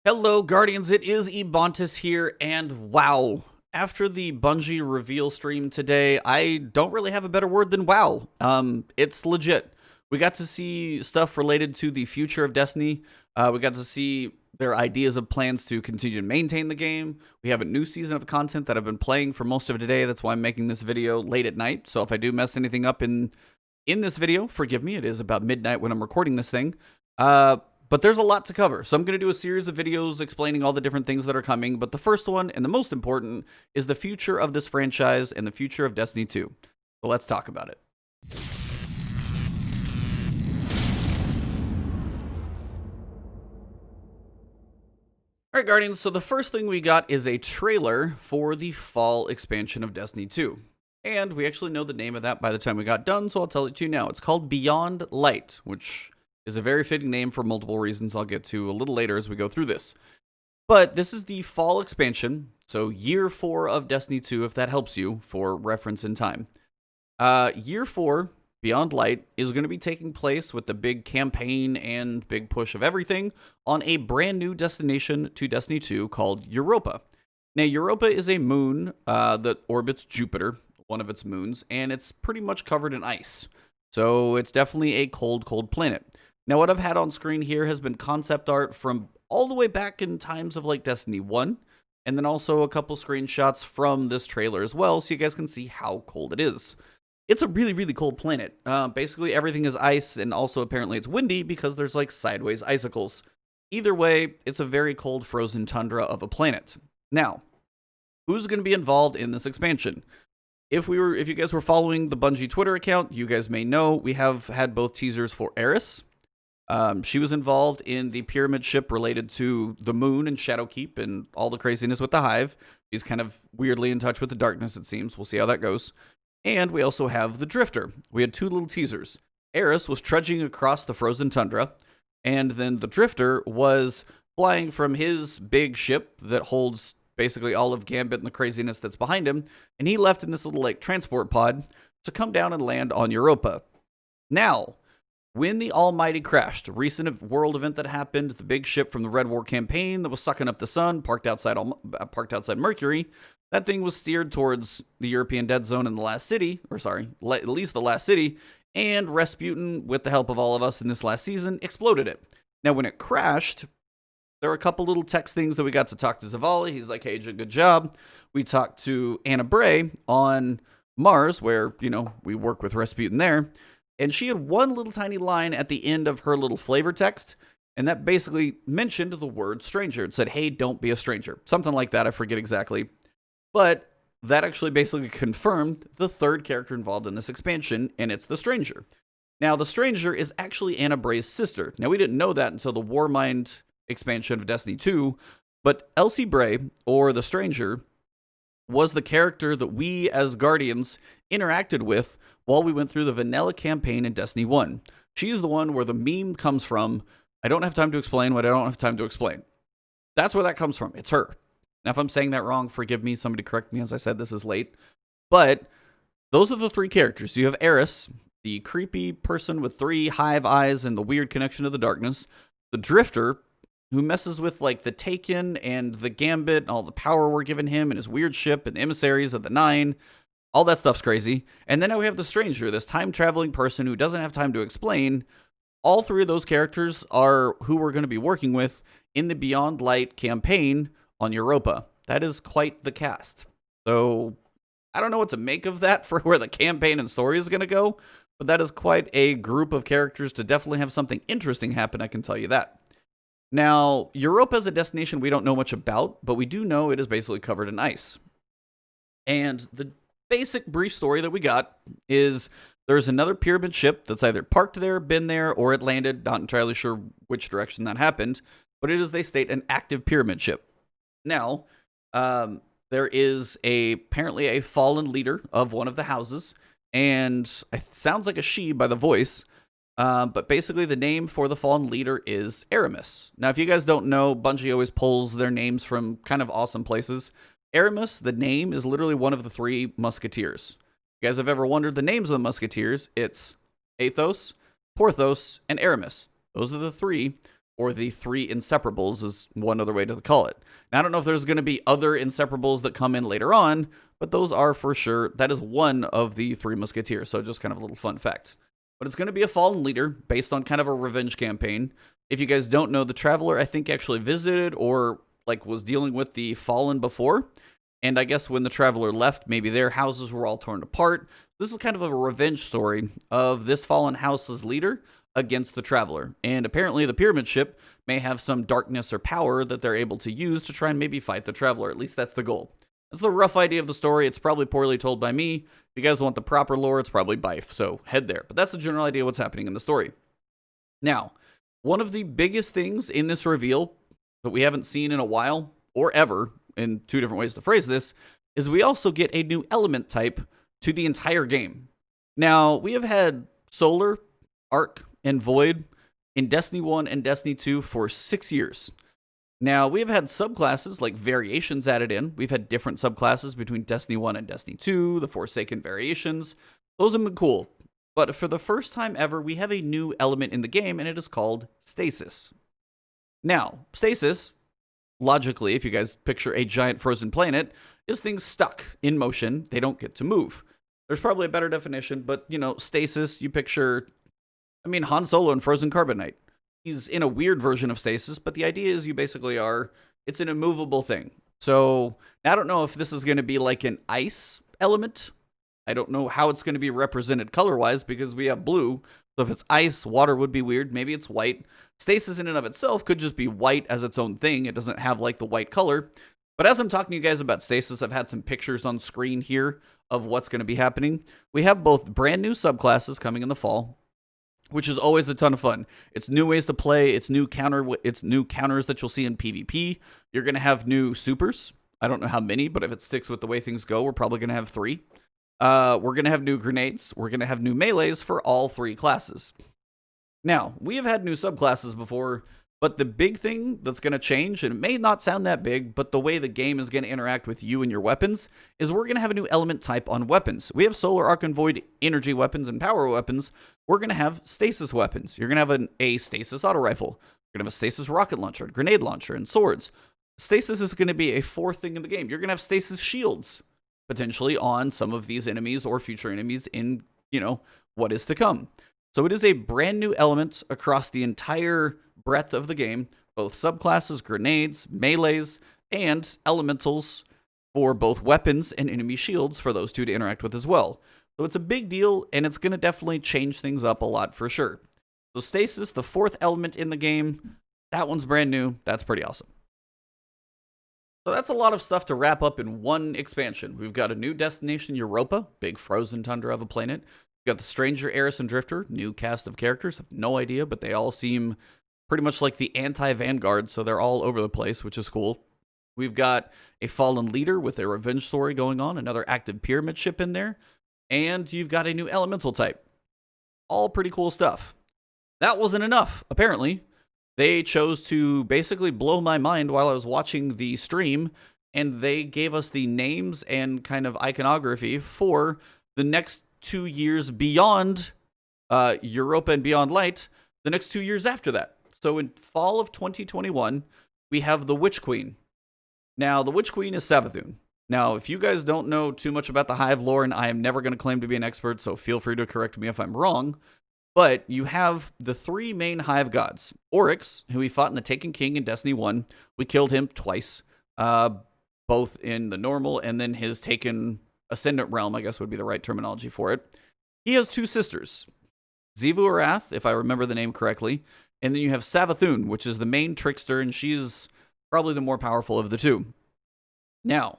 Hello, Guardians. It is Ebontis here, and wow. After the Bungie reveal stream today, I don't really have a better word than wow. It's legit. We got to see stuff related to the future of Destiny. We got to see their ideas of plans to continue to maintain the game. We have a new season of content that I've been playing for most of today. That's why I'm making this video late at night. So if I do mess anything up in this video, forgive me. It is about midnight when I'm recording this thing. But there's a lot to cover, so I'm going to do a series of videos explaining all the different things that are coming, but the first one, and the most important, is the future of this franchise and the future of Destiny 2. So let's talk about it. Alright, Guardians, so the first thing we got is a trailer for the fall expansion of Destiny 2. And we actually know the name of that by the time we got done, so I'll tell it to you now. It's called Beyond Light, which is a very fitting name for multiple reasons I'll get to a little later as we go through this. But this is the fall expansion, so year 4 of Destiny 2, if that helps you, for reference in time. Year 4, Beyond Light, is going to be taking place with the big campaign and big push of everything on a brand new destination to Destiny 2 called Europa. Now, Europa is a moon that orbits Jupiter, one of its moons, and it's pretty much covered in ice. So it's definitely a cold, cold planet. Now, what I've had on screen here has been concept art from all the way back in times of like Destiny 1, and then also a couple screenshots from this trailer as well, so you guys can see how cold it is. It's a really, really cold planet. Basically, everything is ice, and also apparently it's windy because there's like sideways icicles. Either way, it's a very cold, frozen tundra of a planet. Now, who's going to be involved in this expansion? If you guys were following the Bungie Twitter account, you guys may know we have had both teasers for Heresy. She was involved in the pyramid ship related to the moon and Shadowkeep and all the craziness with the Hive. She's kind of weirdly in touch with the darkness, it seems. We'll see how that goes. And we also have the Drifter. We had two little teasers. Heresy was trudging across the frozen tundra, and then the Drifter was flying from his big ship that holds basically all of Gambit and the craziness that's behind him, and he left in this little like transport pod to come down and land on Europa. Now, when the Almighty crashed, a recent world event that happened, the big ship from the Red War campaign that was sucking up the sun, parked outside Mercury, that thing was steered towards the European Dead Zone in the last city, at least the last city, and Rasputin, with the help of all of us in this last season, exploded it. Now, when it crashed, there were a couple little text things that we got to talk to Zavala. He's like, hey, good job. We talked to Bray on Mars, where, we work with Rasputin there. And she had one little tiny line at the end of her little flavor text. And that basically mentioned the word stranger. It said, hey, don't be a stranger. Something like that. I forget exactly. But that actually basically confirmed the third character involved in this expansion, and it's the Stranger. Now, the Stranger is actually Bray's sister. Now, we didn't know that until the Warmind expansion of Destiny 2, but Elsie Bray, or the Stranger, was the character that we as Guardians interacted with while we went through the vanilla campaign in Destiny 1. She is the one where the meme comes from. I don't have time to explain what I don't have time to explain. That's where that comes from. It's her. Now, if I'm saying that wrong, forgive me. Somebody correct me. As I said, this is late. But those are the three characters. You have Heresy, the creepy person with 3 hive eyes and the weird connection to the darkness. The Drifter, who messes with like the Taken and the Gambit and all the power we're giving him and his weird ship and the emissaries of the 9. All that stuff's crazy. And then now we have the Stranger, this time-traveling person who doesn't have time to explain. All 3 of those characters are who we're going to be working with in the Beyond Light campaign on Europa. That is quite the cast. So I don't know what to make of that for where the campaign and story is going to go, but that is quite a group of characters to definitely have something interesting happen, I can tell you that. Now, Europa is a destination we don't know much about, but we do know it is basically covered in ice. And the basic brief story that we got is there's another pyramid ship that's either parked there, been there, or it landed. Not entirely sure which direction that happened, but it is, they state, an active pyramid ship. Now, there is apparently a fallen leader of one of the houses, and it sounds like a she by the voice, but basically the name for the fallen leader is Aramis. Now, if you guys don't know, Bungie always pulls their names from kind of awesome places. Aramis, the name, is literally one of the 3 musketeers. If you guys have ever wondered the names of the musketeers, it's Athos, Porthos, and Aramis. Those are the 3 or the 3 inseparables is one other way to call it. Now, I don't know if there's going to be other inseparables that come in later on, but those are for sure. That is one of the 3 musketeers, so just kind of a little fun fact. But it's going to be a fallen leader based on kind of a revenge campaign. If you guys don't know, the Traveler, I think, actually visited or like was dealing with the Fallen before. And I guess when the Traveler left, maybe their houses were all torn apart. This is kind of a revenge story of this fallen house's leader against the Traveler. And apparently the Pyramid Ship may have some darkness or power that they're able to use to try and maybe fight the Traveler. At least that's the goal. That's the rough idea of the story. It's probably poorly told by me. If you guys want the proper lore, it's probably Bife, so head there. But that's the general idea of what's happening in the story. Now, one of the biggest things in this reveal that we haven't seen in a while, or ever, in 2 different ways to phrase this, is we also get a new element type to the entire game. Now, we have had Solar, Arc, and Void in Destiny 1 and Destiny 2 for 6 years. Now, we have had subclasses like variations added in. We've had different subclasses between Destiny 1 and Destiny 2, the Forsaken variations. Those have been cool. But for the first time ever, we have a new element in the game, and it is called Stasis. Now, Stasis, logically, if you guys picture a giant frozen planet, is things stuck in motion. They don't get to move. There's probably a better definition, but, stasis, you picture, Han Solo in Frozen Carbonite. He's in a weird version of stasis, but the idea is you basically it's an immovable thing. So, I don't know if this is going to be like an ice element. I don't know how it's going to be represented color-wise because we have blue. So if it's ice, water would be weird. Maybe it's white. Stasis in and of itself could just be white as its own thing. It doesn't have like the white color. But as I'm talking to you guys about Stasis, I've had some pictures on screen here of what's going to be happening. We have both brand new subclasses coming in the fall, which is always a ton of fun. It's new ways to play. It's new counters that you'll see in PvP. You're going to have new supers. I don't know how many, but if it sticks with the way things go, we're probably going to have 3. We're going to have new grenades. We're going to have new melees for all 3 classes. Now, we have had new subclasses before, but the big thing that's going to change, and it may not sound that big, but the way the game is going to interact with you and your weapons, is we're going to have a new element type on weapons. We have Solar, Arc, and Void energy weapons and power weapons. We're going to have stasis weapons. You're going to have a stasis auto rifle. You're going to have a stasis rocket launcher, grenade launcher, and swords. Stasis is going to be a 4th thing in the game. You're going to have stasis shields, potentially on some of these enemies or future enemies in, what is to come. So it is a brand new element across the entire breadth of the game, both subclasses, grenades, melees, and elementals for both weapons and enemy shields for those 2 to interact with as well. So it's a big deal, and it's going to definitely change things up a lot for sure. So Stasis, the 4th element in the game, that one's brand new. That's pretty awesome. So that's a lot of stuff to wrap up in one expansion. We've got a new destination, Europa, big frozen tundra of a planet. We've got the Stranger, Heiress, and Drifter, new cast of characters. I have no idea, but they all seem pretty much like the anti-Vanguard, so they're all over the place, which is cool. We've got a fallen leader with a revenge story going on, another active pyramid ship in there, and you've got a new elemental type. All pretty cool stuff. That wasn't enough, apparently. They chose to basically blow my mind while I was watching the stream, and they gave us the names and kind of iconography for the next 2 years beyond Europa and Beyond Light, the next 2 years after that. So in fall of 2021, we have the Witch Queen. Now, the Witch Queen is Savathun. Now, if you guys don't know too much about the Hive lore, and I am never going to claim to be an expert, so feel free to correct me if I'm wrong, but you have the 3 main Hive gods. Oryx, who we fought in the Taken King in Destiny 1. We killed him twice, both in the normal and then his Taken Ascendant realm, I guess would be the right terminology for it. He has 2 sisters, Xivu Arath, if I remember the name correctly, and then you have Savathun, which is the main trickster, and she is probably the more powerful of the 2. Now,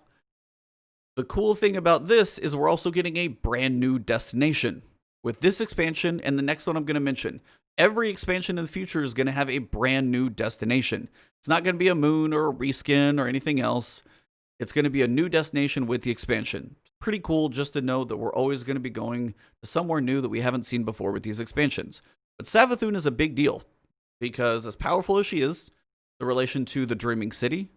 the cool thing about this is we're also getting a brand new destination. With this expansion and the next one I'm going to mention, every expansion in the future is going to have a brand new destination. It's not going to be a moon or a reskin or anything else. It's going to be a new destination with the expansion. Pretty cool just to know that we're always going to be going to somewhere new that we haven't seen before with these expansions. But Savathun is a big deal because as powerful as she is, the relation to the Dreaming City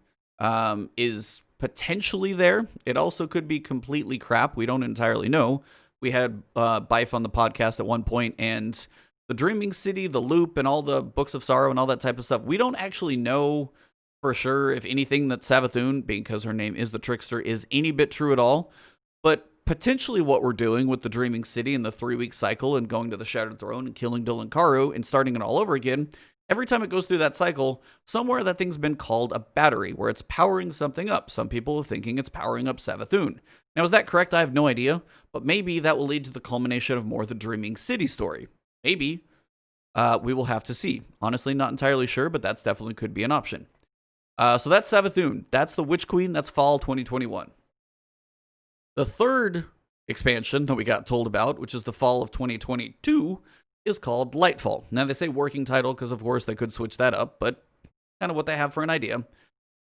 is potentially there. It also could be completely crap. We don't entirely know. We had Bife on the podcast at one point, and the Dreaming City, the Loop, and all the Books of Sorrow and all that type of stuff, we don't actually know for sure if anything that Savathun, being because her name is the Trickster, is any bit true at all. But potentially what we're doing with the Dreaming City and the 3-week cycle and going to the Shattered Throne and killing Dylan Karu and starting it all over again, every time it goes through that cycle, somewhere that thing's been called a battery, where it's powering something up. Some people are thinking it's powering up Savathun. Now, is that correct? I have no idea, but maybe that will lead to the culmination of more of the Dreaming City story. Maybe. We will have to see. Honestly, not entirely sure, but that's definitely could be an option. So that's Savathun. That's the Witch Queen. That's Fall 2021. The third expansion that we got told about, which is the Fall of 2022, is called Nightfall. Now, they say working title because, of course, they could switch that up, but kind of what they have for an idea.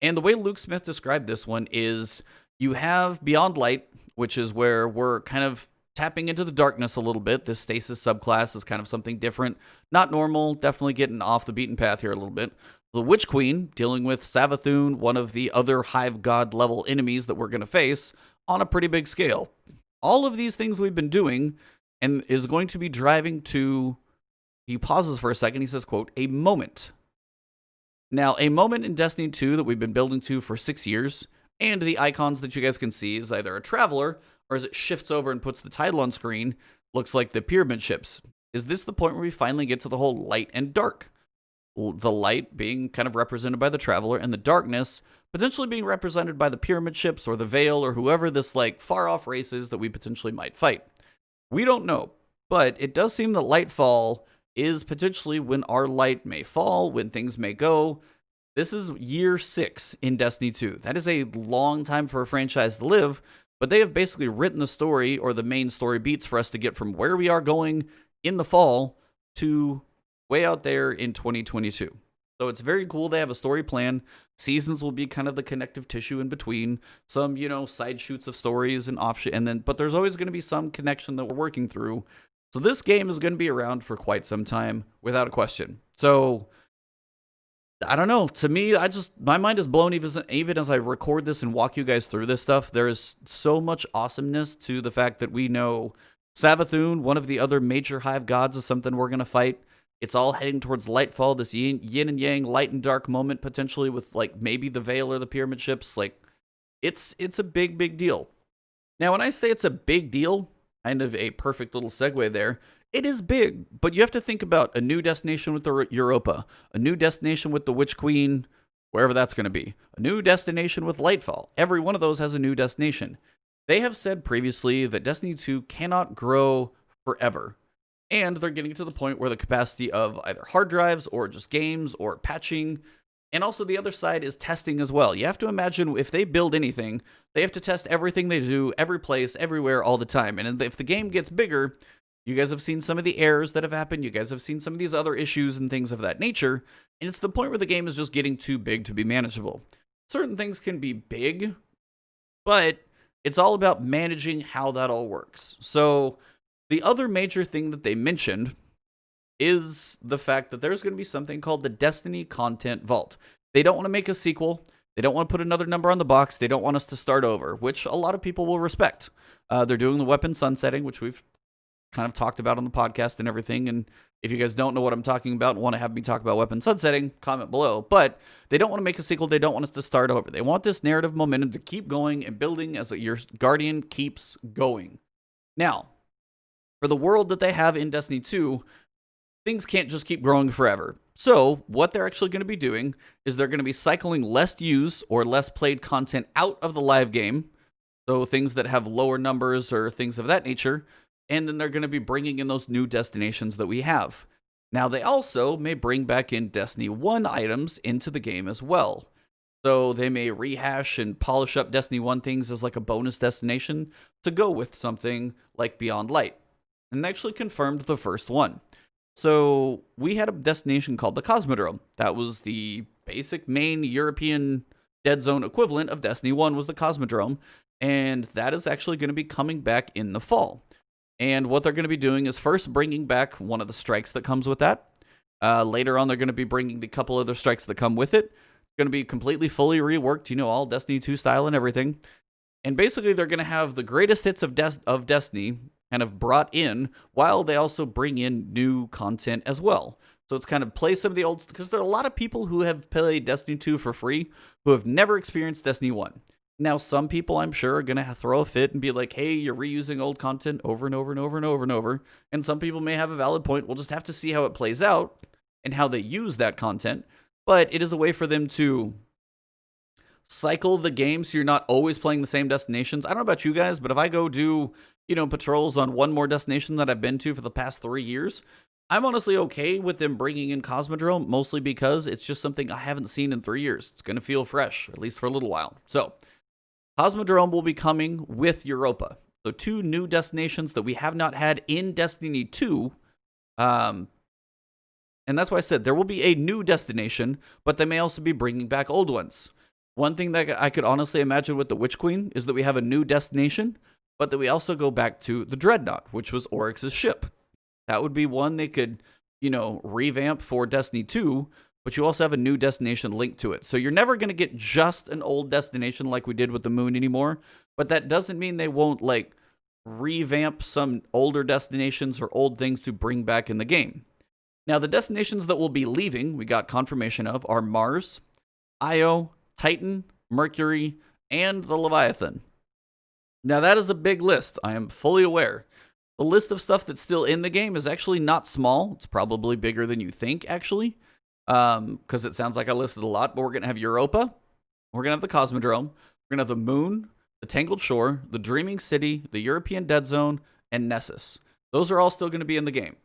And the way Luke Smith described this one is you have Beyond Light, which is where we're kind of tapping into the darkness a little bit. This stasis subclass is kind of something different. Not normal, definitely getting off the beaten path here a little bit. The Witch Queen, dealing with Savathun, one of the other Hive God level enemies that we're going to face on a pretty big scale. All of these things we've been doing and is going to be driving to, he pauses for a second, he says, quote, a moment. Now, a moment in Destiny 2 that we've been building to for 6 years, and the icons that you guys can see is either a traveler, or as it shifts over and puts the title on screen, looks like the pyramid ships. Is this the point where we finally get to the whole light and dark? The light being kind of represented by the traveler, and the darkness potentially being represented by the pyramid ships or the Veil or whoever this like far off race is that we potentially might fight. We don't know, but it does seem that Lightfall is potentially when our light may fall, when things may go. This is year 6 in Destiny 2. That is a long time for a franchise to live, but they have basically written the story or the main story beats for us to get from where we are going in the fall to way out there in 2022. So it's very cool. They have a story plan. Seasons will be kind of the connective tissue in between. Some, side shoots of stories and offshoot, but there's always going to be some connection that we're working through. So this game is going to be around for quite some time, without a question. So I don't know. To me, my mind is blown even as I record this and walk you guys through this stuff. There is so much awesomeness to the fact that we know Savathun, one of the other major Hive gods, is something we're going to fight. It's all heading towards Lightfall, this yin and yang, light and dark moment, potentially with like maybe the Veil or the pyramid ships. Like, it's a big, big deal. Now, when I say it's a big deal, kind of a perfect little segue there, it is big, but you have to think about a new destination with the Europa, a new destination with the Witch Queen, wherever that's going to be, a new destination with Lightfall. Every one of those has a new destination. They have said previously that Destiny 2 cannot grow forever. And they're getting to the point where the capacity of either hard drives or just games or patching, and also the other side is testing as well. You have to imagine if they build anything, they have to test everything they do, every place, everywhere, all the time. And if the game gets bigger, you guys have seen some of the errors that have happened. You guys have seen some of these other issues and things of that nature. And it's the point where the game is just getting too big to be manageable. Certain things can be big, but it's all about managing how that all works. So the other major thing that they mentioned is the fact that there's going to be something called the Destiny Content Vault. They don't want to make a sequel. They don't want to put another number on the box. They don't want us to start over, which a lot of people will respect. They're doing the weapon sunsetting, which we've kind of talked about on the podcast and everything. And if you guys don't know what I'm talking about and want to have me talk about weapon sunsetting, comment below. But they don't want to make a sequel. They don't want us to start over. They want this narrative momentum to keep going and building as your Guardian keeps going. Now, for the world that they have in Destiny 2, things can't just keep growing forever. So what they're actually going to be doing is they're going to be cycling less used or less played content out of the live game. So things that have lower numbers or things of that nature. And then they're going to be bringing in those new destinations that we have. Now, they also may bring back in Destiny 1 items into the game as well. So they may rehash and polish up Destiny 1 things as like a bonus destination to go with something like Beyond Light. And they actually confirmed the first one. So we had a destination called the Cosmodrome. That was the basic main European dead zone equivalent of Destiny 1 was the Cosmodrome. And that is actually going to be coming back in the fall. And what they're going to be doing is first bringing back one of the strikes that comes with that. Later on, they're going to be bringing the couple other strikes that come with it. It's going to be completely fully reworked, all Destiny 2 style and everything. And basically, they're going to have the greatest hits of Destiny kind of brought in, while they also bring in new content as well. So it's kind of play some of the old, because there are a lot of people who have played Destiny 2 for free who have never experienced Destiny 1. Now, some people, I'm sure, are going to throw a fit and be like, hey, you're reusing old content over and over and over and over and over. And some people may have a valid point. We'll just have to see how it plays out and how they use that content. But it is a way for them to cycle the game so you're not always playing the same destinations. I don't know about you guys, but if I go do, patrols on one more destination that I've been to for the past 3 years, I'm honestly okay with them bringing in Cosmodrome, mostly because it's just something I haven't seen in 3 years. It's going to feel fresh, at least for a little while. So, Cosmodrome will be coming with Europa. So 2 new destinations that we have not had in Destiny 2. And that's why I said there will be a new destination, but they may also be bringing back old ones. One thing that I could honestly imagine with the Witch Queen is that we have a new destination, but that we also go back to the Dreadnought, which was Oryx's ship. That would be one they could, revamp for Destiny 2, but you also have a new destination linked to it. So you're never going to get just an old destination like we did with the moon anymore, but that doesn't mean they won't, revamp some older destinations or old things to bring back in the game. Now, the destinations that will be leaving, we got confirmation of, are Mars, Io, Titan, Mercury, and the Leviathan. Now, that is a big list. I am fully aware. The list of stuff that's still in the game is actually not small. It's probably bigger than you think, actually, because it sounds like I listed a lot. But we're going to have Europa. We're going to have the Cosmodrome. We're going to have the Moon, the Tangled Shore, the Dreaming City, the European Dead Zone, and Nessus. Those are all still going to be in the game.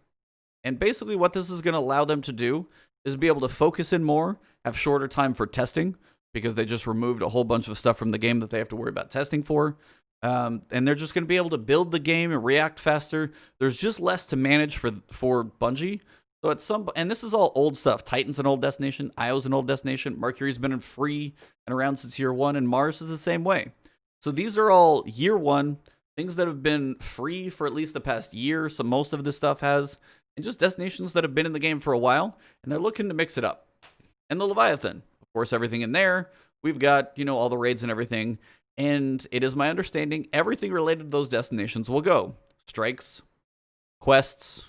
And basically what this is going to allow them to do is be able to focus in more, have shorter time for testing, because they just removed a whole bunch of stuff from the game that they have to worry about testing for. And they're just going to be able to build the game and react faster. There's just less to manage for Bungie. So and this is all old stuff. Titan's an old destination. Io's an old destination. Mercury's been free and around since year 1, and Mars is the same way. So these are all year 1, things that have been free for at least the past year. So most of this stuff has, and just destinations that have been in the game for a while, and they're looking to mix it up. And the Leviathan, of course, everything in there. We've got, all the raids and everything. And it is my understanding everything related to those destinations will go. Strikes, quests,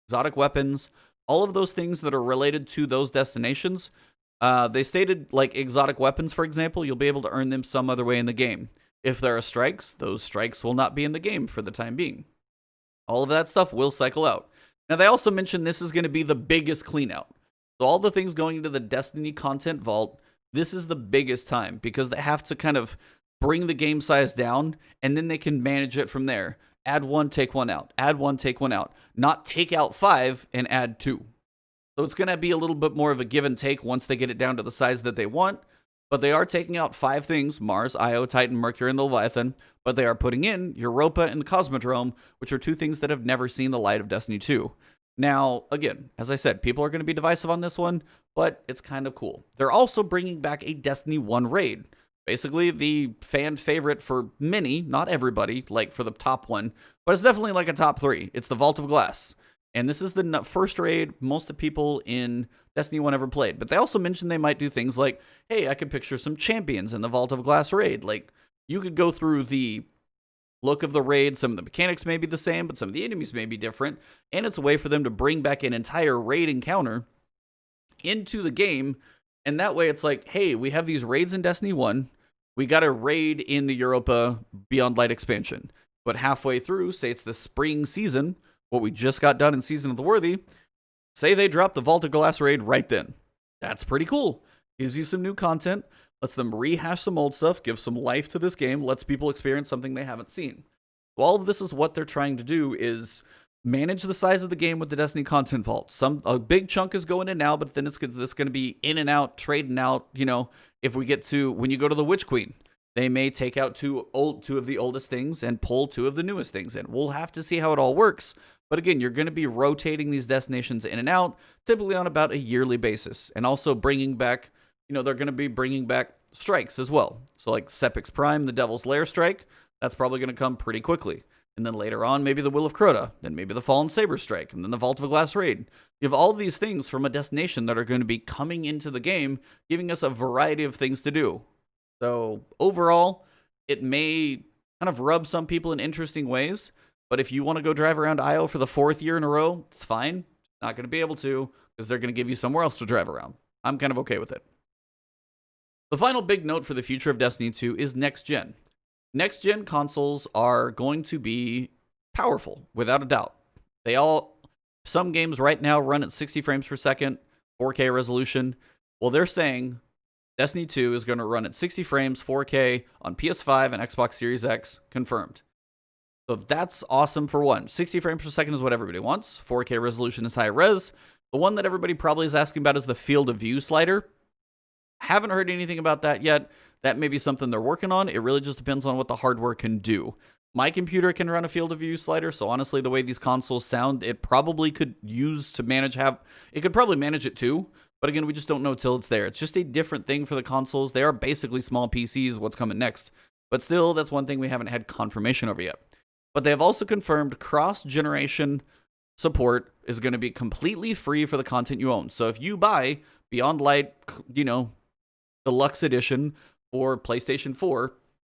exotic weapons, all of those things that are related to those destinations. They stated, exotic weapons, for example, you'll be able to earn them some other way in the game. If there are strikes, those strikes will not be in the game for the time being. All of that stuff will cycle out. Now, they also mentioned this is going to be the biggest cleanout. So all the things going into the Destiny content vault, this is the biggest time because they have to kind of bring the game size down, and then they can manage it from there. Add 1, take 1 out. Add 1, take 1 out. Not take out 5 and add 2. So it's going to be a little bit more of a give and take once they get it down to the size that they want. But they are taking out 5 things, Mars, Io, Titan, Mercury, and the Leviathan. But they are putting in Europa and the Cosmodrome, which are 2 things that have never seen the light of Destiny 2. Now, again, as I said, people are going to be divisive on this one, but it's kind of cool. They're also bringing back a Destiny 1 raid. Basically, the fan favorite for many, not everybody, for the top one, but it's definitely a top 3. It's the Vault of Glass. And this is the first raid most of people in Destiny 1 ever played. But they also mentioned they might do things like, hey, I could picture some champions in the Vault of Glass raid. You could go through the look of the raid. Some of the mechanics may be the same, but some of the enemies may be different. And it's a way for them to bring back an entire raid encounter into the game. And that way it's hey, we have these raids in Destiny 1. We got a raid in the Europa Beyond Light expansion. But halfway through, say it's the spring season, what we just got done in Season of the Worthy, say they drop the Vault of Glass raid right then. That's pretty cool. Gives you some new content, lets them rehash some old stuff, gives some life to this game, lets people experience something they haven't seen. So all of this is what they're trying to do is manage the size of the game with the Destiny content vault. A big chunk is going in now, but then it's going to be in and out, trading out, if we get to, when you go to the Witch Queen, they may take out 2 of the oldest things and pull 2 of the newest things in. We'll have to see how it all works. But again, you're going to be rotating these destinations in and out, typically on about a yearly basis. And also bringing back, they're going to be bringing back strikes as well. So Sepix Prime, the Devil's Lair strike, that's probably going to come pretty quickly. And then later on, maybe the Will of Crota, then maybe the Fallen Saber strike, and then the Vault of Glass raid. You have all these things from a destination that are going to be coming into the game, giving us a variety of things to do. So overall, it may kind of rub some people in interesting ways, But if you want to go drive around Io for the 4th year in a row, it's fine. Not going to be able to because they're going to give you somewhere else to drive around. I'm kind of okay with it. The final big note for the future of Destiny 2 is next gen. Next gen consoles are going to be powerful, without a doubt. Some games right now run at 60 frames per second, 4K resolution. Well, they're saying Destiny 2 is going to run at 60 frames, 4K on PS5 and Xbox Series X, confirmed. So that's awesome for one. 60 frames per second is what everybody wants. 4K resolution is high res. The one that everybody probably is asking about is the field of view slider. Haven't heard anything about that yet. That may be something they're working on. It really just depends on what the hardware can do. My computer can run a field of view slider, so honestly, the way these consoles sound, it probably could use to it could probably manage it too, but again, we just don't know till it's there. It's just a different thing for the consoles. They are basically small PCs, what's coming next. But still, that's one thing we haven't had confirmation over yet. But they have also confirmed cross-generation support is going to be completely free for the content you own. So if you buy Beyond Light, Deluxe Edition for PlayStation 4,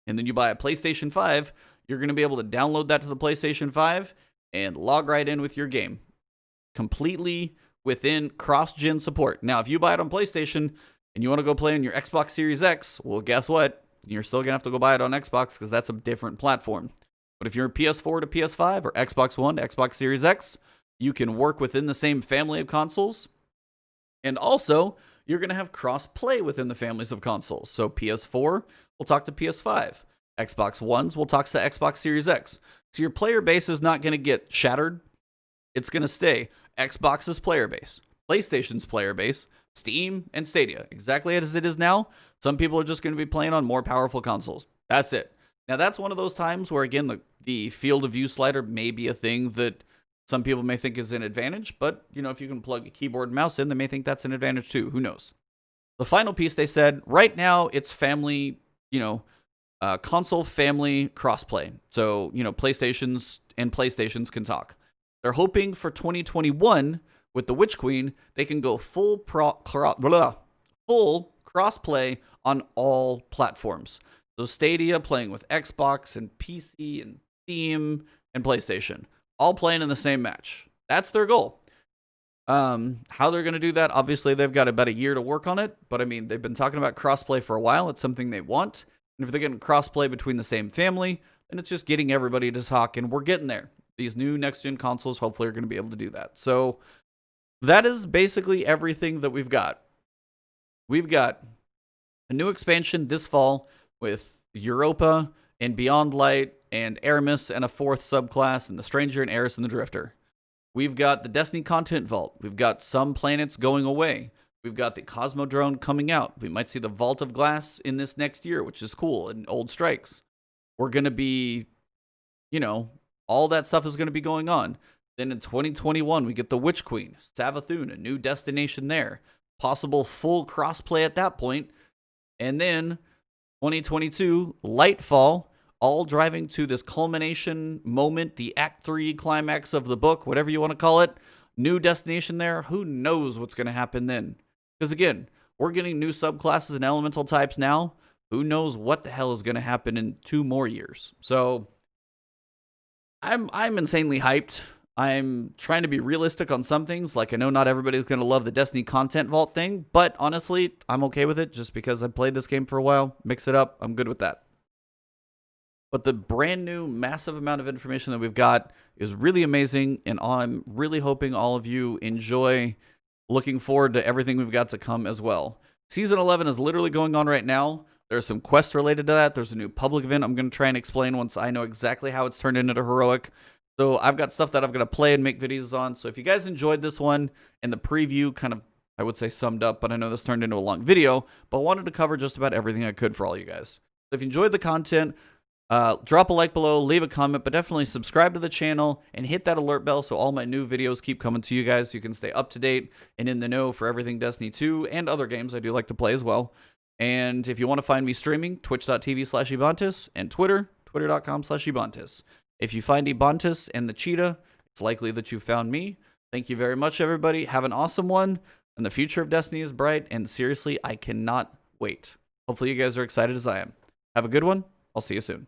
and then you buy a PlayStation 5, you're going to be able to download that to the PlayStation 5 and log right in with your game. Completely within cross-gen support. Now, if you buy it on PlayStation and you want to go play on your Xbox Series X, well, guess what? You're still going to have to go buy it on Xbox because that's a different platform. But if you're PS4 to PS5 or Xbox One to Xbox Series X, you can work within the same family of consoles. And also, you're going to have cross-play within the families of consoles. So PS4 will talk to PS5. Xbox Ones will talk to Xbox Series X. So your player base is not going to get shattered. It's going to stay Xbox's player base, PlayStation's player base, Steam, and Stadia. Exactly as it is now. Some people are just going to be playing on more powerful consoles. That's it. Now, that's one of those times where, again, the field of view slider may be a thing that some people may think is an advantage, but, if you can plug a keyboard and mouse in, they may think that's an advantage too. Who knows? The final piece, they said, right now, it's family, console family crossplay. So, PlayStations can talk. They're hoping for 2021 with the Witch Queen, they can go full crossplay on all platforms. So Stadia playing with Xbox and PC and Steam and PlayStation, all playing in the same match. That's their goal. How they're going to do that, obviously they've got about a year to work on it, but I mean, they've been talking about crossplay for a while. It's something they want. And if they're getting crossplay between the same family, then it's just getting everybody to talk, and we're getting there. These new next-gen consoles hopefully are going to be able to do that. So that is basically everything that we've got. We've got a new expansion this fall with Europa and Beyond Light and Aramis and a 4th subclass and the Stranger and Eris and the Drifter. We've got the Destiny Content Vault. We've got some planets going away. We've got the Cosmodrome coming out. We might see the Vault of Glass in this next year, which is cool, and Old Strikes. We're going to be, all that stuff is going to be going on. Then in 2021, we get the Witch Queen, Savathun, a new destination there. Possible full crossplay at that point. And then 2022, Nightfall, all driving to this culmination moment, the Act 3 climax of the book, whatever you want to call it. New destination there. Who knows what's going to happen then? Because again, we're getting new subclasses and elemental types now. Who knows what the hell is going to happen in 2 more years? So I'm insanely hyped. I'm trying to be realistic on some things. Like, I know not everybody's going to love the Destiny Content Vault thing, but honestly, I'm okay with it just because I've played this game for a while. Mix it up. I'm good with that. But the brand new massive amount of information that we've got is really amazing, and I'm really hoping all of you enjoy. Looking forward to everything we've got to come as well. Season 11 is literally going on right now. There's some quests related to that. There's a new public event I'm going to try and explain once I know exactly how it's turned into heroic. So I've got stuff that I'm going to play and make videos on. So if you guys enjoyed this one and the preview kind of, I would say, summed up, but I know this turned into a long video, but I wanted to cover just about everything I could for all you guys. So if you enjoyed the content, drop a like below, leave a comment, but definitely subscribe to the channel and hit that alert bell so all my new videos keep coming to you guys so you can stay up to date and in the know for everything Destiny 2 and other games I do like to play as well. And if you want to find me streaming, twitch.tv/Ebontis and Twitter, twitter.com/Ebontis. If you find Ebontis and the cheetah, it's likely that you found me. Thank you very much, everybody. Have an awesome one. And the future of Destiny is bright. And seriously, I cannot wait. Hopefully you guys are excited as I am. Have a good one. I'll see you soon.